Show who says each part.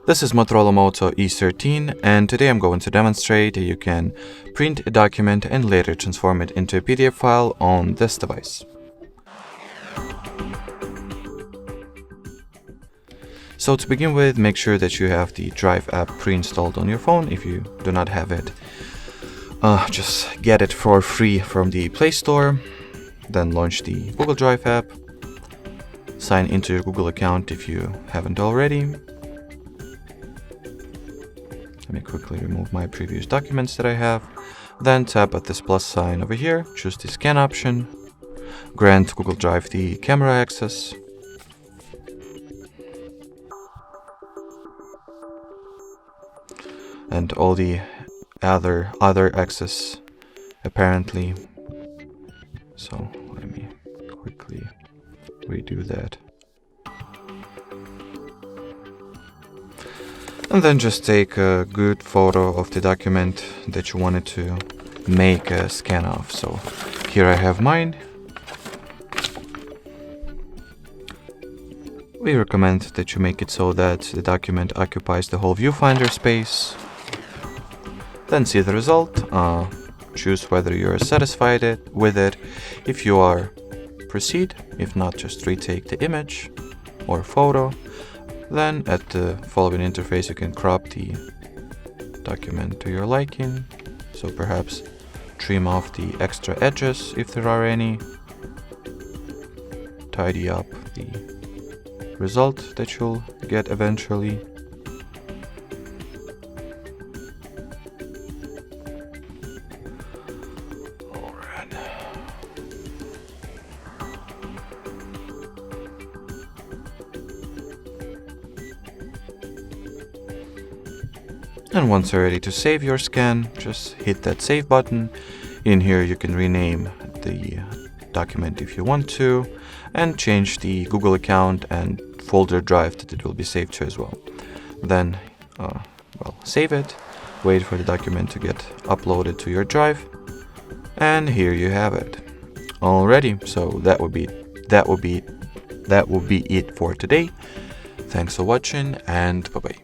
Speaker 1: This is Motorola Moto E13, and today I'm going to demonstrate that you can print a document and later transform it into a PDF file on this device. So to begin with, make sure that you have the Drive app pre-installed on your phone. If you do not have it, just get it for free from the Play Store. Then launch the Google Drive app. Sign into your Google account if you haven't already. Let me quickly remove my previous documents that I have. Then tap at this plus sign over here, choose the scan option, grant Google Drive the camera access, and all the other access apparently. So let me quickly redo that. And then just take a good photo of the document that you wanted to make a scan of. So here I have mine. We recommend that you make it so that the document occupies the whole viewfinder space. Then see the result. Choose whether you are satisfied with it. If you are, proceed. If not, just retake the image or photo. Then at the following interface you can crop the document to your liking, so perhaps trim off the extra edges if there are any, tidy up the result that you'll get eventually. And once you're ready to save your scan, just hit that save button. In here you can rename the document if you want to, and change the Google account and folder drive that it will be saved to as well. Then, save it, wait for the document to get uploaded to your drive, and here you have it. Alrighty, so that would be it for today. Thanks for watching, and bye bye.